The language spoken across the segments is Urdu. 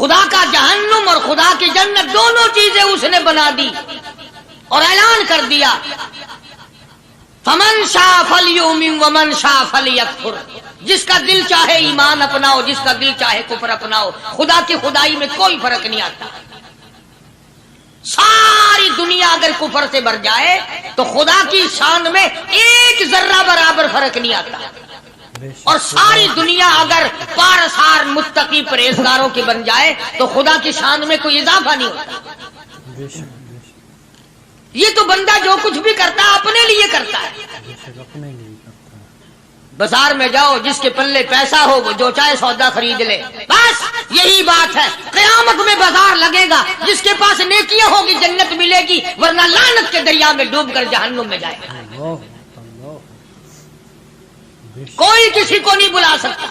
خدا کا جہنم اور خدا کی جنت دونوں چیزیں اس نے بنا دی اور اعلان کر دیا فمن شاء فلیؤمن ومن شاء فلیکفر، جس کا دل چاہے ایمان اپناؤ، جس کا دل چاہے کفر اپناؤ، خدا کی خدائی میں کوئی فرق نہیں آتا۔ ساری دنیا اگر کفر سے بھر جائے تو خدا کی شان میں ایک ذرہ برابر فرق نہیں آتا، اور ساری دنیا اگر پارسار متقی پرہیزگاروں کی بن جائے تو خدا کی شان میں کوئی اضافہ نہیں ہوتا۔ بے شک یہ تو بندہ جو کچھ بھی کرتا ہے اپنے لیے کرتا ہے۔ بے شک اپنے لیے کرتا ہے۔ بازار میں جاؤ، جس کے پلے پیسہ ہو وہ جو چاہے سودا خرید لے، بس یہی بات ہے۔ قیامت میں بازار لگے گا، جس کے پاس نیکیاں ہوگی جنت ملے گی، ورنہ لعنت کے دریا میں ڈوب کر جہنم میں جائے گا۔ اللہ اللہ بے شک کوئی کسی کو نہیں بلا سکتا۔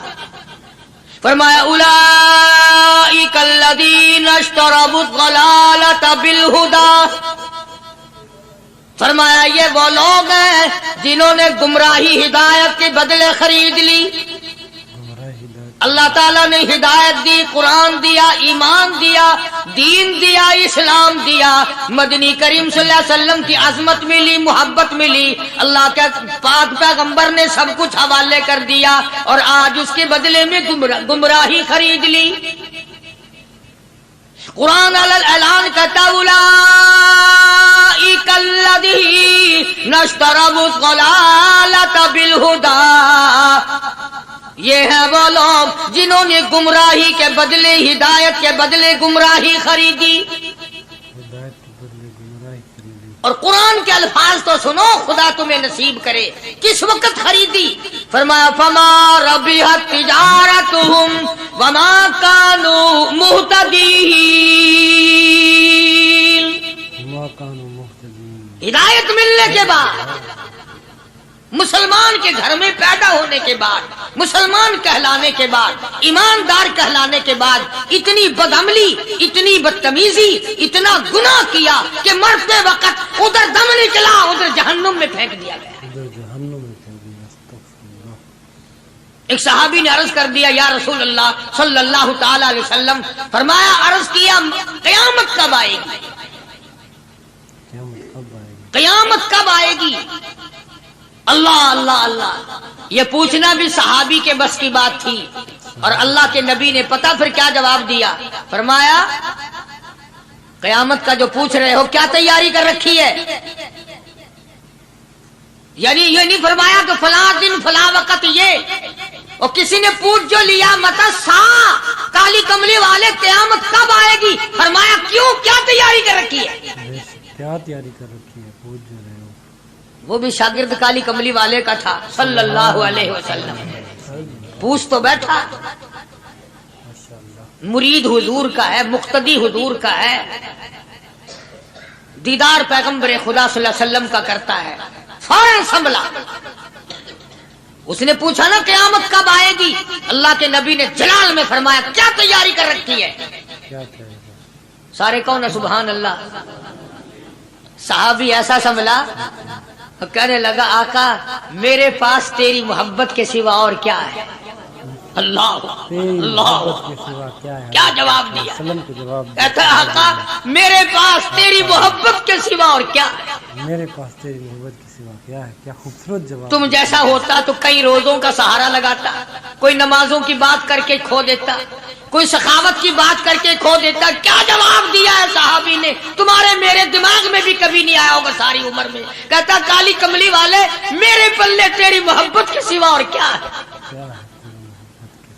فرمایا اولئک الذین اشتروا الضلالۃ بالہدی، فرمایا یہ وہ لوگ ہیں جنہوں نے گمراہی ہدایت کے بدلے خرید لی۔ گمراہ ہدایت اللہ تعالیٰ نے ہدایت دی، قرآن دیا، ایمان دیا، دین دیا، اسلام دیا، مدنی کریم صلی اللہ علیہ وسلم کی عظمت ملی، محبت ملی، اللہ کے پاک پیغمبر نے سب کچھ حوالے کر دیا، اور آج اس کے بدلے میں گمراہی خرید لی۔ قرآن اعلان کرتا اولئک الذین اشتروا الضلالۃ بالہدی، یہ ہے وہ لوگ جنہوں نے گمراہی کے بدلے ہدایت کے بدلے گمراہی خریدی۔ ہدایت کے بدلے گمراہی خریدی۔ اور قرآن کے الفاظ تو سنو، خدا تمہیں نصیب کرے۔ کس وقت خریدی؟ فرمایا فما ربحت تجارتهم وما كانوا مهتدين، وما كانوا مهتدين۔ ہدایت ملنے کے بعد، مسلمان کے گھر میں پیدا ہونے کے بعد، مسلمان کہلانے کے بعد، ایماندار کہلانے کے بعد، اتنی بدعملی، اتنی بدتمیزی، اتنا گناہ کیا کہ مرتے وقت ادھر دم نکلا، ادھر جہنم میں پھینک دیا گیا۔ ادھر جہنم میں پھینک دیا۔ استغفر اللہ۔ ایک صحابی نے عرض کر دیا یا رسول اللہ صلی اللہ تعالی علیہ وسلم، فرمایا عرض کیا قیامت کب آئے گی؟ قیامت کب آئے گی؟ قیامت کب آئے گی؟ اللہ اللہ اللہ، یہ پوچھنا بھی صحابی کے بس کی بات تھی، اور اللہ کے نبی نے پتہ پھر کیا جواب دیا؟ فرمایا قیامت کا جو پوچھ رہے ہو کیا تیاری کر رکھی ہے؟ یعنی یہ نہیں فرمایا کہ فلاں دن فلاں وقت یہ، اور کسی نے پوچھ جو لیا متا سا کالی کملی والے قیامت کب آئے گی؟ فرمایا کیوں، کیا تیاری کر رکھی ہے؟ بے شک کیا تیاری کر رکھی ہے؟ پوچھ جو رہے ہو۔ وہ بھی شاگرد کالی کملی والے کا تھا صلی اللہ علیہ وسلم، پوچھ تو بیٹھا، ماشاء اللہ۔ مرید حضور کا ہے، مقتدی حضور کا ہے، دیدار پیغمبر خدا صلی اللہ علیہ وسلم کا کرتا ہے، فوراً سنبھلا۔ اس نے پوچھا نا قیامت کب آئے گی؟ اللہ کے نبی نے جلال میں فرمایا کیا تیاری کر رکھی ہے؟ کیا کہے گا؟ سارے کون ہے سبحان اللہ؟ صحابی ایسا سنبھلا، کہنے لگا آقا میرے پاس تیری محبت کے سوا اور کیا ہے؟ اللہ تیری اللہ، محبت کے سوا کیا ہے؟ کیا جواب دیا؟ وسلم کو جواب دیا۔ کہتا ہے آقا میرے پاس تیری محبت کے سوا اور کیا ہے؟ میرے پاس تیری محبت کے سوا کیا ہے؟ کیا خوبصورت جواب۔ تم جیسا ہوتا تو کئی روزوں کا سہارا لگاتا، کوئی نمازوں کی بات کر کے کھو دیتا، کوئی سخاوت کی بات کر کے کھو دیتا۔ کیا جواب دیا ہے صحابی نے؟ تمہارے میرے دماغ میں بھی کبھی نہیں آیا ہوگا ساری عمر میں۔ کہتا کالی کملی والے میرے پلے تیری محبت کے سوا اور کیا ہے؟ کیا ہے تیری محبت کے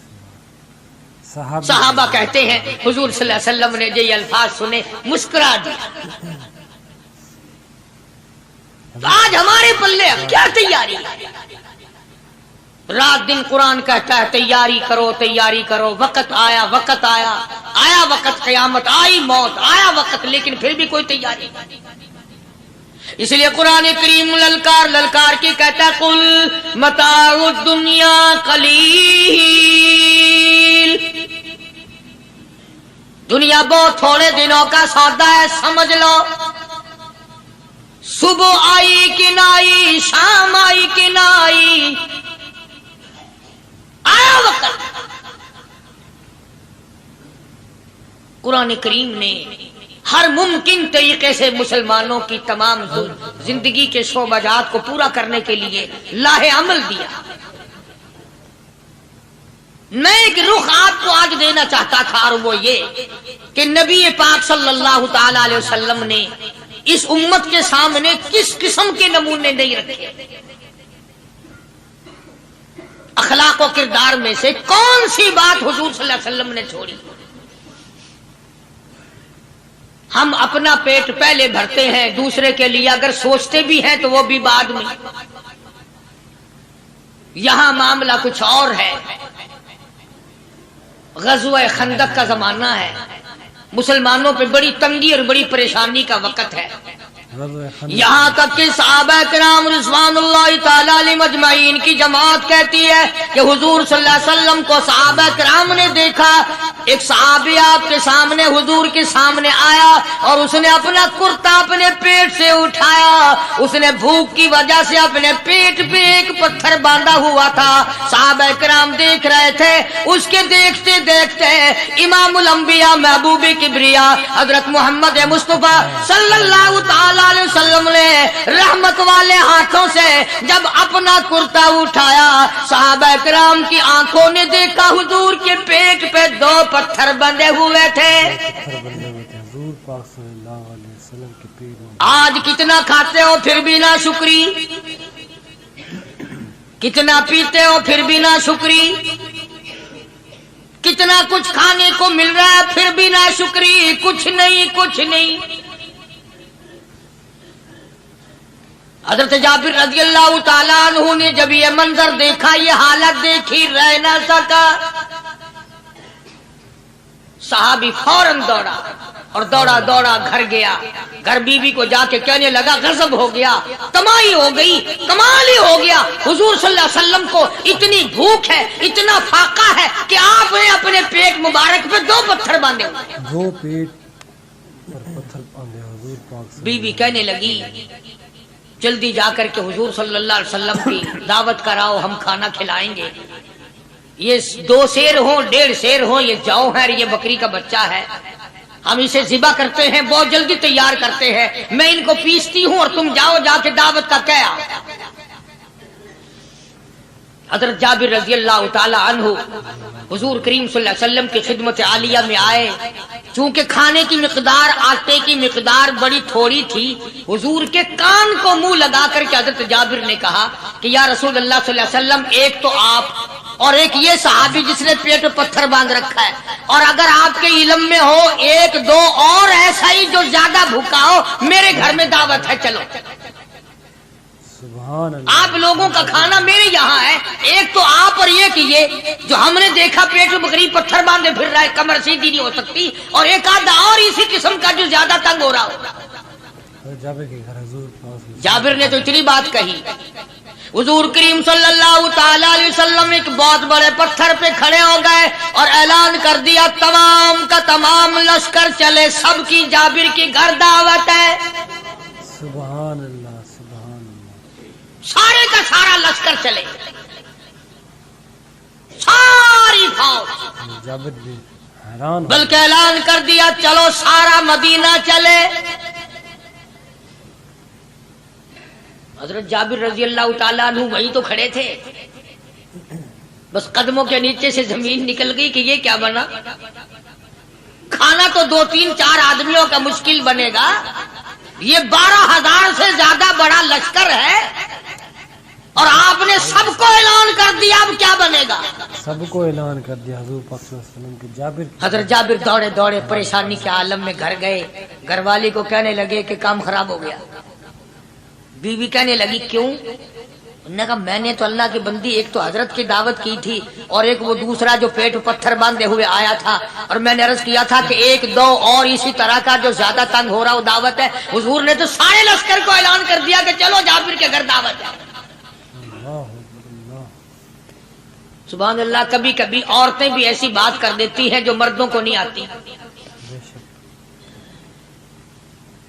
سوا؟ صحابہ کہتے ہیں حضور صلی اللہ علیہ وسلم نے جو یہ الفاظ سنے مسکرا دیا۔ آج ہمارے پلے کیا تیاری ہے؟ رات دن قرآن کہتا ہے تیاری کرو تیاری کرو، وقت آیا وقت آیا، آیا وقت، قیامت آئی، موت آیا وقت، لیکن پھر بھی کوئی تیاری نہیں۔ اس لیے قرآن کریم للکار للکار کے کہتا ہے قل متاع الدنیا قلیل، دنیا بہت تھوڑے دنوں کا سودا ہے، سمجھ لو۔ صبح آئی کہ نہ آئی، شام آئی کہ نہ آئی، آیا وقت۔ قرآن کریم نے ہر ممکن طریقے سے مسلمانوں کی تمام زندگی کے شعبہ جات کو پورا کرنے کے لیے لاہ عمل دیا. میں ایک رخ آپ کو آج دینا چاہتا تھا اور وہ یہ کہ نبی پاک صلی اللہ تعالی علیہ وسلم نے اس امت کے سامنے کس قسم کے نمونے نہیں رکھے. اخلاق و کردار میں سے کون سی بات حضور صلی اللہ علیہ وسلم نے چھوڑی؟ ہم اپنا پیٹ پہلے بھرتے ہیں، دوسرے کے لیے اگر سوچتے بھی ہیں تو وہ بھی بعد میں. یہاں معاملہ کچھ اور ہے. غزوہ خندق کا زمانہ ہے، مسلمانوں پہ بڑی تنگی اور بڑی پریشانی کا وقت ہے. یہاں تک کہ صحابہ کرام رضوان اللہ تعالی علیہم اجمعین کی جماعت کہتی ہے کہ حضور صلی اللہ علیہ وسلم کو صحابہ کرام نے دیکھا. ایک صحابی آپ کے سامنے حضور کے سامنے آیا اور اس نے اپنا کرتا اپنے پیٹ سے اٹھایا. اس نے بھوک کی وجہ سے اپنے پیٹ پہ ایک پتھر باندھا ہوا تھا. صحابہ کرام دیکھ رہے تھے. اس کے دیکھتے دیکھتے امام الانبیاء محبوب کبریا حضرت محمد مصطفیٰ صلی اللہ تعالی علیہ وسلم نے رحمت والے ہاتھوں سے جب اپنا کرتا اٹھایا، صحابہ کرام کی آنکھوں نے دیکھا حضور کے پیٹ پہ 2 پتھر بندھے ہوئے تھے. آج کتنا کھاتے ہو پھر بھی نہ شکری، کتنا پیتے ہو پھر بھی نہ شکری، کتنا کچھ کھانے کو مل رہا ہے پھر بھی نہ شکری. کچھ نہیں کچھ نہیں. حضرت جابر رضی اللہ تعالیٰ عنہ نے جب یہ منظر دیکھا، یہ حالت دیکھی، رہ نہ سکا. صحابی فوراً دوڑا اور دوڑا دوڑا گھر گیا. گھر بیوی کو جا کے کہنے لگا غضب ہو گیا، تمائی ہو گئی، کمال ہی ہو گیا. حضور صلی اللہ علیہ وسلم کو اتنی بھوک ہے، اتنا فاقہ ہے کہ آپ نے اپنے پیٹ مبارک پہ 2 پتھر باندھے ہوئے. 2 پیٹ پر پتھر باندھے حضور پاک. بیوی کہنے لگی جلدی جا کر کے حضور صلی اللہ علیہ وسلم کی دعوت کراؤ، ہم کھانا کھلائیں گے. یہ 2 شیر ہوں 1.5 شیر ہوں، یہ جو ہے یہ بکری کا بچہ ہے، ہم اسے ذبح کرتے ہیں، بہت جلدی تیار کرتے ہیں، میں ان کو پیستی ہوں اور تم جاؤ جا کے دعوت کا کیا. حضرت جابر رضی اللہ تعالی عنہ حضور کریم صلی اللہ علیہ وسلم کی خدمت عالیہ میں آئے. چونکہ کھانے کی مقدار، آٹے کی مقدار بڑی تھوڑی تھی، حضور کے کان کو منہ لگا کر کے حضرت جابر نے کہا کہ یا رسول اللہ صلی اللہ علیہ وسلم، ایک تو آپ اور ایک یہ صحابی جس نے پیٹ پتھر باندھ رکھا ہے، اور اگر آپ کے علم میں ہو 1-2 اور ایسا ہی جو زیادہ بھوکا ہو، میرے گھر میں دعوت ہے، چلو. آپ لوگوں کا کھانا میرے یہاں ہے. ایک تو آپ اور یہ جو ہم نے دیکھا پیٹ میں بکری پتھر باندھے پھر رہا ہے، کمر سیدھی نہیں ہو سکتی، اور ایک آدھا اور اسی قسم کا جو زیادہ تنگ ہو رہا ہو. جابر نے تو اتنی بات کہی. حضور کریم صلی اللہ تعالی علیہ وسلم ایک بہت بڑے پتھر پہ کھڑے ہو گئے اور اعلان کر دیا تمام کا تمام لشکر چلے، سب کی جابر کی گھر دعوت ہے. سبحان اللہ سبحان اللہ. سارے کا سارا لشکر چلے، ساری فوج. جابر بھی حیران، بلکہ اعلان کر دیا چلو سارا مدینہ چلے. حضرت جابر رضی اللہ تعالیٰ عنہ وہی تو کھڑے تھے، بس قدموں کے نیچے سے زمین نکل گئی کہ یہ کیا بنا. کھانا تو 2-3-4 آدمیوں کا مشکل بنے گا، یہ 12,000 سے زیادہ بڑا لشکر ہے اور آپ نے سب کو اعلان کر دیا. اب کیا بنے گا؟ سب کو اعلان کر دیا حضور پاک صلی اللہ علیہ وسلم کے. جابر حضرت جابر دوڑے دوڑے پریشانی کے عالم میں گھر گئے. گھر والی کو کہنے لگے کہ کام خراب ہو گیا. بیوی کہنے لگی کیوں؟ انہوں نے کہا میں نے تو اللہ کی بندی ایک تو حضرت کی دعوت کی تھی اور ایک وہ دوسرا جو پیٹ پتھر باندھے ہوئے آیا تھا، اور میں نے عرض کیا تھا کہ 1-2 اور اسی طرح کا جو زیادہ تنگ ہو رہا وہ دعوت ہے. حضور نے تو سارے لشکر کو اعلان کر دیا کہ چلو جابر کے گھر دعوت ہے. سبحان اللہ. کبھی کبھی عورتیں بھی ایسی بات کر دیتی ہیں جو مردوں کو نہیں آتی،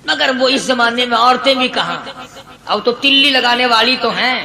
مگر وہ اس زمانے میں عورتیں بھی کہاں، اب تو تلی لگانے والی تو ہیں.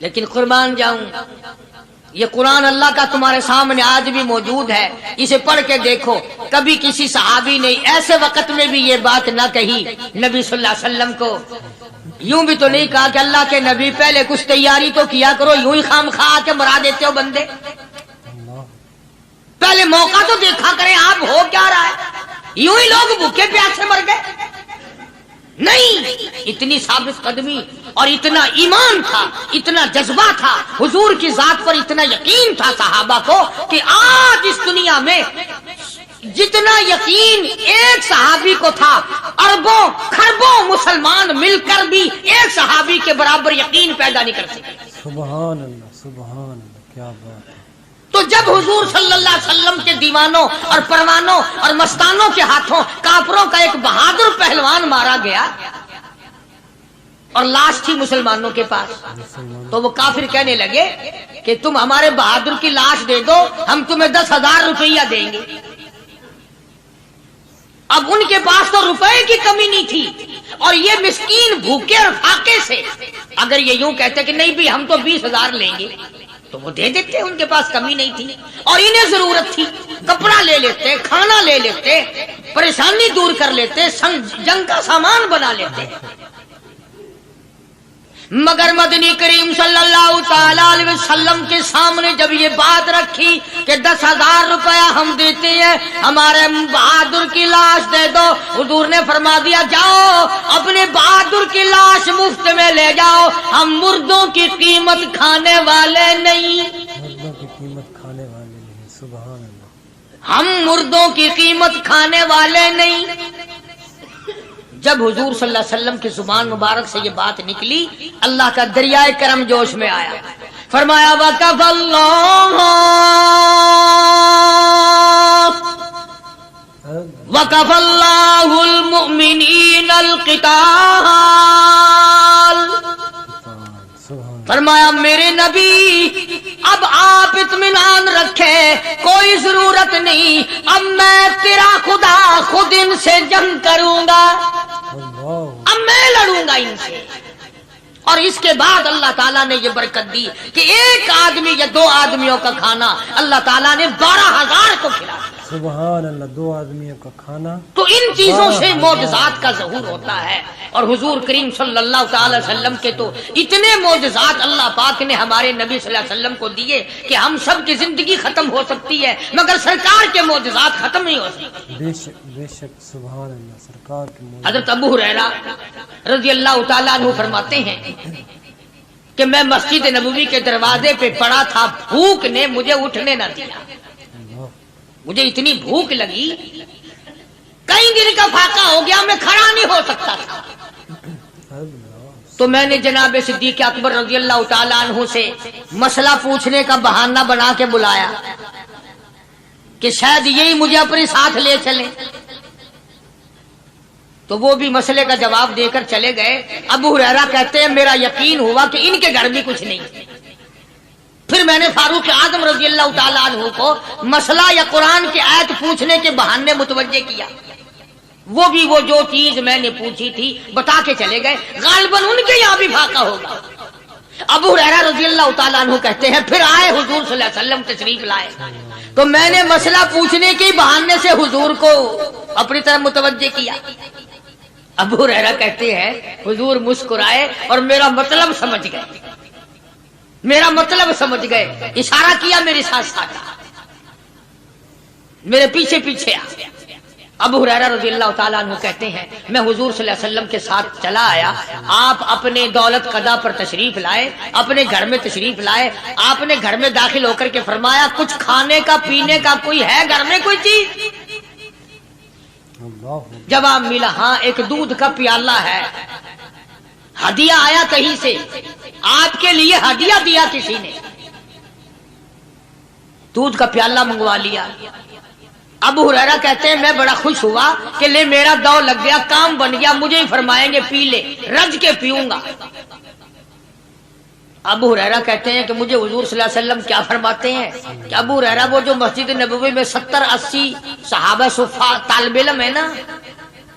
لیکن قربان جاؤں یہ قرآن اللہ کا تمہارے سامنے آج بھی موجود ہے، اسے پڑھ کے دیکھو. کبھی کسی صحابی نے ایسے وقت میں بھی یہ بات نہ کہی نبی صلی اللہ علیہ وسلم کو. یوں بھی تو نہیں کہا کہ اللہ کے نبی پہلے کچھ تیاری تو کیا کرو، یوں ہی خام خواہ کے مرا دیتے ہو بندے. پہلے موقع تو دیکھا کریں آپ ہو کیا رہا ہے. یوں ہی لوگ بھوکے پیاسے مر گئے. نہیں، اتنی ثابت قدمی اور اتنا ایمان تھا، اتنا جذبہ تھا، حضور کی ذات پر اتنا یقین تھا صحابہ کو کہ آج اس دنیا میں جتنا یقین ایک صحابی کو تھا، اربوں خربوں مسلمان مل کر بھی ایک صحابی کے برابر یقین پیدا نہیں کر سکے. سبحان اللہ، سبحان اللہ، کیا بات ہے. تو جب حضور صلی اللہ علیہ وسلم کے دیوانوں اور پروانوں اور مستانوں کے ہاتھوں کافروں کا ایک بہادر پہلوان مارا گیا اور لاش تھی مسلمانوں کے پاس، تو وہ کافر کہنے لگے کہ تم ہمارے بہادر کی لاش دے دو، ہم تمہیں 10,000 روپیہ دیں گے. اب ان کے پاس تو روپے کی کمی نہیں تھی، اور یہ مسکین بھوکے اور فاقے سے اگر یہ یوں کہتے کہ نہیں بھی ہم تو 20,000 لیں گے تو وہ دے دیتے. ان کے پاس کمی نہیں تھی اور انہیں ضرورت تھی. کپڑا لے لیتے، کھانا لے لیتے، پریشانی دور کر لیتے، جنگ کا سامان بنا لیتے. مگر مدنی کریم صلی اللہ تعالی علیہ وسلم کے سامنے جب یہ بات رکھی کہ 10,000 روپیہ ہم دیتے ہیں، ہمارے بہادر کی لاش دے دو، حضور نے فرما دیا جاؤ اپنے بہادر کی لاش مفت میں لے جاؤ، ہم مردوں کی قیمت کھانے والے نہیں. مردوں کی قیمت کھانے والے نہیں. سبحان اللہ. ہم مردوں کی قیمت کھانے والے نہیں. جب حضور صلی اللہ علیہ وسلم کی زبان مبارک سے یہ بات نکلی، اللہ کا دریائے کرم جوش میں آیا. فرمایا وَكَفَى اللَّهُ الْمُؤْمِنِينَ الْقِتَالَ. فرمایا میرے نبی اب آپ اطمینان رکھے، کوئی ضرورت نہیں، اب میں تیرا خدا خود ان سے جنگ کروں گا، اب میں لڑوں گا ان سے. اور اس کے بعد اللہ تعالیٰ نے یہ برکت دی کہ ایک آدمی یا 2 آدمیوں کا کھانا اللہ تعالیٰ نے 12,000 کو کھلایا. سبحان اللہ. 2 آدمیوں کا کھانا. تو ان چیزوں سے معجزات کا ظہور ہوتا ہے. اور حضور کریم صلی اللہ تعالی وسلم کے تو اتنے معجزات اللہ پاک نے ہمارے نبی صلی اللہ علیہ وسلم کو دیے کہ ہم سب کی زندگی ختم ہو سکتی ہے مگر سرکار کے معجزات ختم نہیں ہو سکتی. بے شک. سبحان اللہ. سرکار کے معجزات. حضرت ابو ہریرہ رضی اللہ تعالیٰ عنہ فرماتے ہیں کہ میں مسجد نبوی کے دروازے پہ پڑا تھا، بھوک نے مجھے اٹھنے نہ دیا. مجھے اتنی بھوک لگی، کئی دن کا فاقہ ہو گیا، میں کھڑا نہیں ہو سکتا تھا. تو میں نے جناب صدیق اکبر رضی اللہ تعالیٰ عنہ سے مسئلہ پوچھنے کا بہانہ بنا کے بلایا کہ شاید یہی مجھے اپنے ساتھ لے چلے. تو وہ بھی مسئلے کا جواب دے کر چلے گئے. ابو ہریرہ کہتے ہیں میرا یقین ہوا کہ ان کے گھر بھی کچھ نہیں. پھر میں نے فاروق اعظم رضی اللہ تعالیٰ عنہ کو مسئلہ یا قرآن کی آیت پوچھنے کے بہانے متوجہ کیا. وہ بھی وہ جو چیز میں نے پوچھی تھی بتا کے چلے گئے. غالباً ان کے یہاں بھی فاقہ ہوگا. ابو ہریرہ رضی اللہ تعالیٰ عنہ کہتے ہیں پھر آئے حضور صلی اللہ علیہ وسلم تشریف لائے تو میں نے مسئلہ پوچھنے کے بہانے سے حضور کو اپنی طرف متوجہ کیا. ابو ہریرہ کہتے ہیں حضور مسکرائے اور میرا مطلب سمجھ گئے. میرا مطلب سمجھ گئے، اشارہ کیا میرے ساتھ ساتھ، میرے پیچھے پیچھے آ. ابو ہریرہ رضی اللہ تعالیٰ عنہ کہتے ہیں میں حضور صلی اللہ علیہ وسلم کے ساتھ چلا آیا. آپ اپنے دولت قضا پر تشریف لائے، اپنے گھر میں تشریف لائے. آپ نے گھر میں داخل ہو کر کے فرمایا کچھ کھانے کا پینے کا کوئی ہے گھر میں کوئی چیز؟ جواب ملا ہاں ایک دودھ کا پیالہ ہے. ہدیہ آیا کہیں سے، آپ کے لیے ہدیہ دیا کسی نے، دودھ کا پیالہ منگوا لیا. ابو ہریرہ کہتے ہیں میں بڑا خوش ہوا کہ لے میرا دو لگ گیا، کام بن گیا، مجھے ہی فرمائیں گے پی لے، رج کے پیوں گا. ابو ہریرہ کہتے ہیں کہ مجھے حضور صلی اللہ علیہ وسلم کیا فرماتے ہیں کہ ابو ہریرہ وہ جو مسجد نبوی میں 70-80 صحابہ صفا طالب علم ہے نا،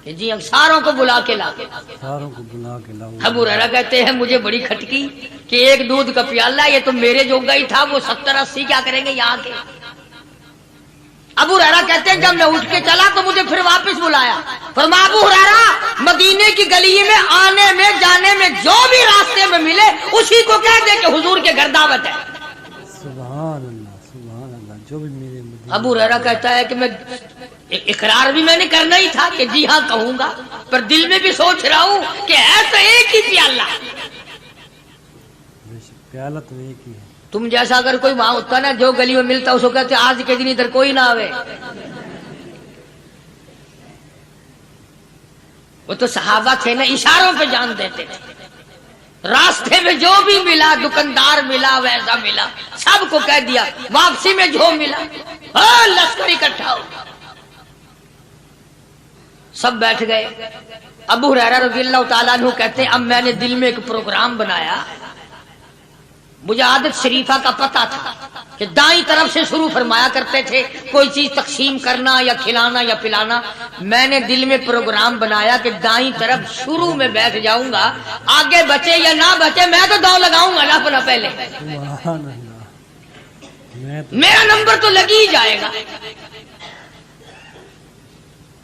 جی ہم ساروں کو بلا کے لا کے ساروں کو بلا کے لاؤ. ابو ہریرہ کہتے ہیں مجھے بڑی کھٹکی کہ ایک دودھ کا پیالہ یہ تو میرے جوگا ہی تھا، وہ 70-80 کیا کریں گے یہاں کے. ابو ہریرہ کہتے ہیں جب میں اٹھ کے چلا تو مجھے پھر واپس بلایا، فرمایا ابو ہریرہ مدینے کی گلی میں آنے میں جانے میں جو بھی راستے میں ملے اسی کو کہہ دے کہ حضور کے گھر دعوت ہے. سبحان اللہ سبحان اللہ. جو بھی میرے مدینے. ابو ہریرہ کہتا ہے کہ میں اقرار بھی میں نے کرنا ہی تھا کہ جی ہاں کہوں گا، پر دل میں بھی سوچ رہا ہوں کہ ہے تو ایک ہی پیالہ. پیالہ تو ایک ہی ہے. تم جیسا اگر کوئی وہاں ہوتا نا جو گلی میں ملتا اس کو کہتے آج کے دن ادھر کوئی نہ آوے. وہ تو صحابہ تھے نا، اشاروں پہ جان دیتے تھے. راستے میں جو بھی ملا، دکاندار ملا ویسا ملا، سب کو کہہ دیا. واپسی میں جو ملا لشکر اکٹھا ہو، سب بیٹھ گئے. ابو ہریرہ رضی اللہ تعالیٰ عنہ کہتے ہیں اب میں نے دل میں ایک پروگرام بنایا. مجھے عادت شریفہ کا پتہ تھا کہ دائیں طرف سے شروع فرمایا کرتے تھے کوئی چیز تقسیم کرنا یا کھلانا یا پلانا. میں نے دل میں پروگرام بنایا کہ دائیں طرف شروع میں بیٹھ جاؤں گا، آگے بچے یا نہ بچے میں تو دو لگاؤں گا نا اپنا پہلے. سبحان اللہ. میرا نمبر تو لگ ہی جائے گا.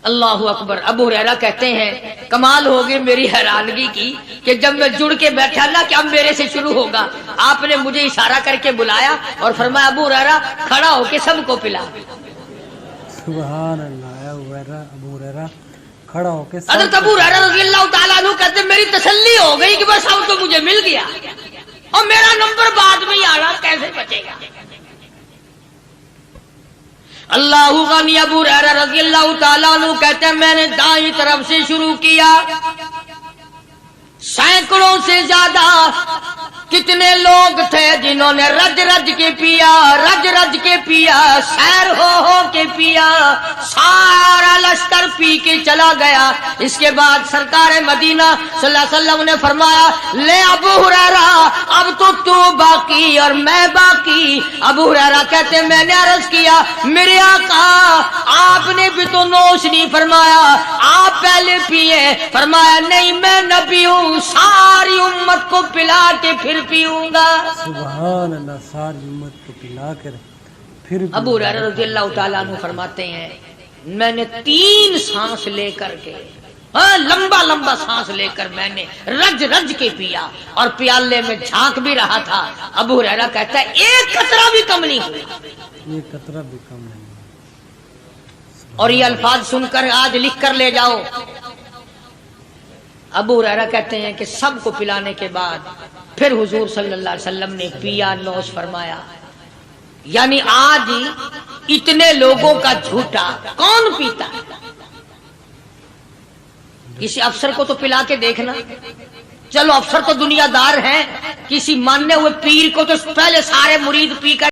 اللہ اکبر. ابو ہریرہ کہتے ہیں کمال ہوگی میری حیرانگی کی کہ جب میں جڑ کے بیٹھا نا کہ اب میرے سے شروع ہوگا، آپ نے مجھے اشارہ کر کے بلایا اور فرمایا ابو ہریرہ کھڑا ہو کے سب کو پلا. سبحان اللہ. ابو ہریرہ کھڑا ہو کے حضرت ابو ہریرہ رضی اللہ تعالیٰ عنہ کہتے ہیں میری تسلی ہو گئی کہ بس اب تو مجھے مل گیا اور میرا نمبر بعد میں ہی آ رہا، کیسے بچے گا. اللہ غنی. ابو ہریرہ رضی اللہ تعالیٰ عنہ کہتے ہیں میں نے دائیں طرف سے شروع کیا، سینکڑوں سے زیادہ کتنے لوگ تھے جنہوں نے رج رج کے پیا، رج رج کے پیا، سیر ہو کے پیا، سارا لشکر پی کے چلا گیا. اس کے بعد سرکار مدینہ صلی اللہ علیہ وسلم نے فرمایا لے ابو ہریرہ اب تو باقی اور میں باقی. ابو ہریرہ کہتے ہیں میں نے عرض کیا میرے آقا آپ نے بھی تو نوش نہیں فرمایا، آپ پہلے پیے. فرمایا نہیں میں نبی ہوں، ساری امت کو پلا کے پھر پیوں گا. سبحان اللہ. ساری امت کو پلا کر پھر. ابو ہریرہ رضی اللہ تعالیٰ عنہ فرماتے ہیں میں نے 3 سانس لے کر کے لمبا لمبا سانس لے کر میں نے رج رج کے پیا اور پیالے میں جھانک بھی رہا تھا. ابو ہریرہ کہتا ہے ایک قطرہ بھی کم نہیں ہوا. یہ قطرہ بھی کم نہیں. اور یہ الفاظ سن کر آج لکھ کر لے جاؤ. ابو ہریرہ کہتے ہیں کہ سب کو پلانے کے بعد پھر حضور صلی اللہ علیہ وسلم نے پیا، نوش فرمایا. یعنی آج اتنے لوگوں کا جھوٹا کون پیتا ہے؟ کسی افسر کو تو پلا کے دیکھنا. چلو افسر تو دنیا دار ہیں، کسی ماننے ہوئے پیر کو تو پہلے سارے مرید پی کر